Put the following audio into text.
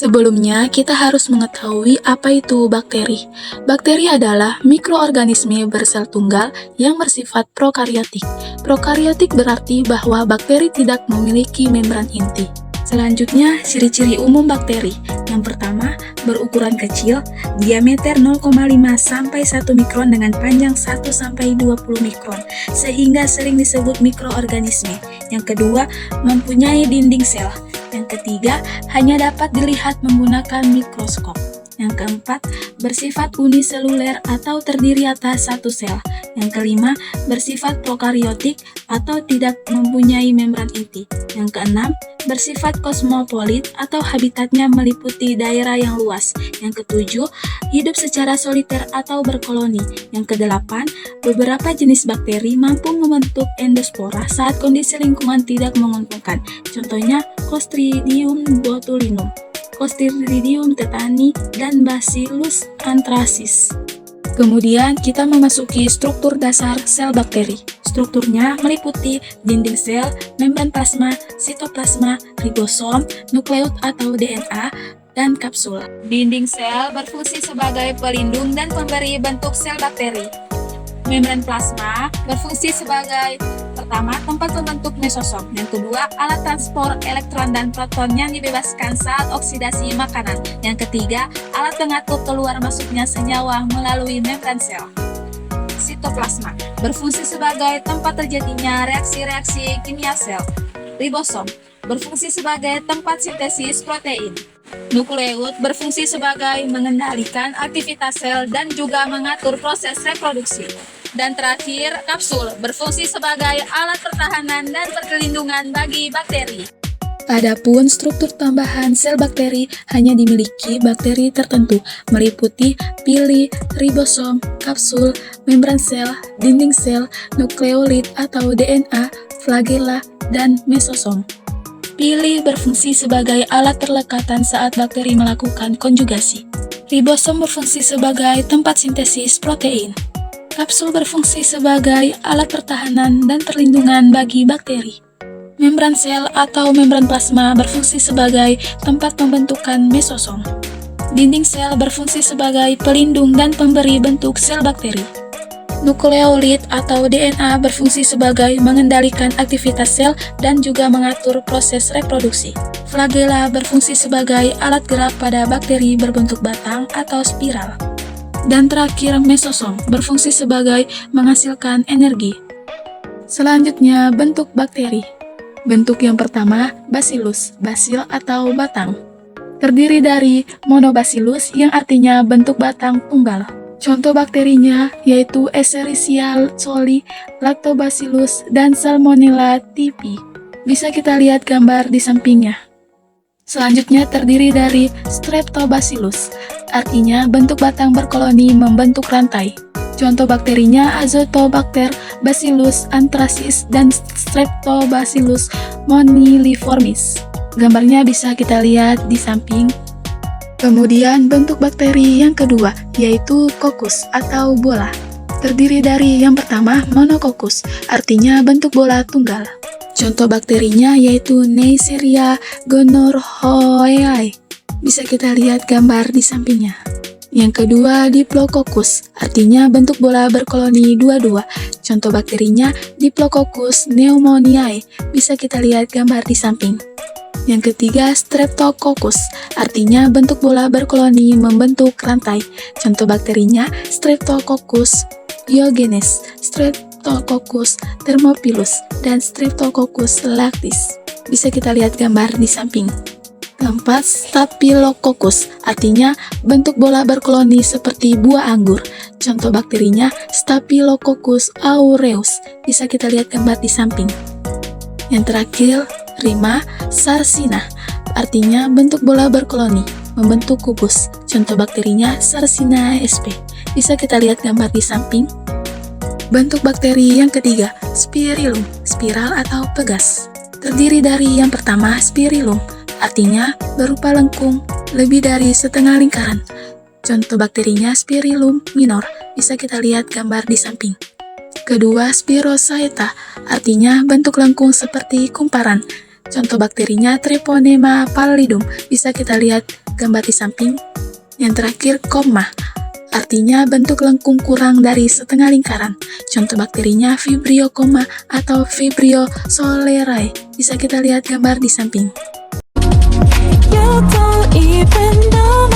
Sebelumnya, kita harus mengetahui apa itu bakteri. Bakteri adalah mikroorganisme bersel tunggal yang bersifat prokariotik. Prokariotik berarti bahwa bakteri tidak memiliki membran inti. Selanjutnya, ciri-ciri umum bakteri. Yang pertama, berukuran kecil, diameter 0,5 sampai 1 mikron dengan panjang 1 sampai 20 mikron, sehingga sering disebut mikroorganisme. Yang kedua, mempunyai dinding sel. Yang ketiga, hanya dapat dilihat menggunakan mikroskop. Yang keempat, bersifat uniseluler atau terdiri atas satu sel. Yang kelima, bersifat prokariotik atau tidak mempunyai membran inti. Yang keenam, bersifat kosmopolit atau habitatnya meliputi daerah yang luas. Yang ketujuh, hidup secara soliter atau berkoloni. Yang kedelapan, beberapa jenis bakteri mampu membentuk endospora saat kondisi lingkungan tidak menguntungkan. Contohnya, Clostridium botulinum, Clostridium tetani, dan Bacillus anthracis. Kemudian kita memasuki struktur dasar sel bakteri. Strukturnya meliputi dinding sel, membran plasma, sitoplasma, ribosom, nukleus atau DNA, dan kapsul. Dinding sel berfungsi sebagai pelindung dan pemberi bentuk sel bakteri. Membran plasma berfungsi sebagai pertama, tempat membentuk mesosom. Yang kedua, alat transport elektron dan proton yang dibebaskan saat oksidasi makanan. Yang ketiga, alat pengatur keluar masuknya senyawa melalui membran sel. Sitoplasma berfungsi sebagai tempat terjadinya reaksi-reaksi kimia sel. Ribosom berfungsi sebagai tempat sintesis protein. Nukleus berfungsi sebagai mengendalikan aktivitas sel dan juga mengatur proses reproduksi. Dan terakhir, kapsul berfungsi sebagai alat pertahanan dan perlindungan bagi bakteri. Adapun struktur tambahan sel bakteri hanya dimiliki bakteri tertentu, meliputi pili, ribosom, kapsul, membran sel, dinding sel, nukleolit atau DNA, flagella, dan mesosom. Pili berfungsi sebagai alat perlekatan saat bakteri melakukan konjugasi. Ribosom berfungsi sebagai tempat sintesis protein. Kapsul berfungsi sebagai alat pertahanan dan perlindungan bagi bakteri. Membran sel atau membran plasma berfungsi sebagai tempat pembentukan mesosom. Dinding sel berfungsi sebagai pelindung dan pemberi bentuk sel bakteri. Nukleolit atau DNA berfungsi sebagai mengendalikan aktivitas sel dan juga mengatur proses reproduksi. Flagella berfungsi sebagai alat gerak pada bakteri berbentuk batang atau spiral. Dan terakhir, mesosom berfungsi sebagai menghasilkan energi. Selanjutnya, bentuk bakteri. Bentuk yang pertama, bacillus, basil atau batang. Terdiri dari monobacillus yang artinya bentuk batang tunggal. Contoh bakterinya yaitu Escherichia coli, Lactobacillus, dan Salmonella typhi. Bisa kita lihat gambar di sampingnya. Selanjutnya terdiri dari Streptobacillus, artinya bentuk batang berkoloni membentuk rantai. Contoh bakterinya Azotobacter, Bacillus anthracis, dan Streptobacillus moniliformis. Gambarnya bisa kita lihat di samping. Kemudian bentuk bakteri yang kedua yaitu kokus atau bola. Terdiri dari yang pertama monokokus, artinya bentuk bola tunggal. Contoh bakterinya yaitu Neisseria gonorrhoeae. Bisa kita lihat gambar di sampingnya. Yang kedua Diplococcus, artinya bentuk bola berkoloni dua-dua. Contoh bakterinya Diplococcus pneumoniae. Bisa kita lihat gambar di samping. Yang ketiga Streptococcus, artinya bentuk bola berkoloni membentuk rantai. Contoh bakterinya Streptococcus pyogenes, Streptococcus thermophilus, dan Streptococcus lactis. Bisa kita lihat gambar di samping. Keempat, Staphylococcus, artinya bentuk bola berkoloni seperti buah anggur. Contoh bakterinya Staphylococcus aureus. Bisa kita lihat gambar di samping. Yang terakhir, Rima Sarcina, artinya bentuk bola berkoloni membentuk kubus. Contoh bakterinya Sarcina sp. Bisa kita lihat gambar di samping. Bentuk bakteri yang ketiga, Spirillum, spiral atau pegas. Terdiri dari yang pertama Spirillum, artinya berupa lengkung lebih dari setengah lingkaran. Contoh bakterinya Spirillum minor. Bisa kita lihat gambar di samping. Kedua, Spirochaeta, artinya bentuk lengkung seperti kumparan. Contoh bakterinya Treponema pallidum, bisa kita lihat gambar di samping. Yang terakhir, koma, artinya bentuk lengkung kurang dari setengah lingkaran. Contoh bakterinya Vibrio koma atau Vibrio solerae, bisa kita lihat gambar di samping. You don't even know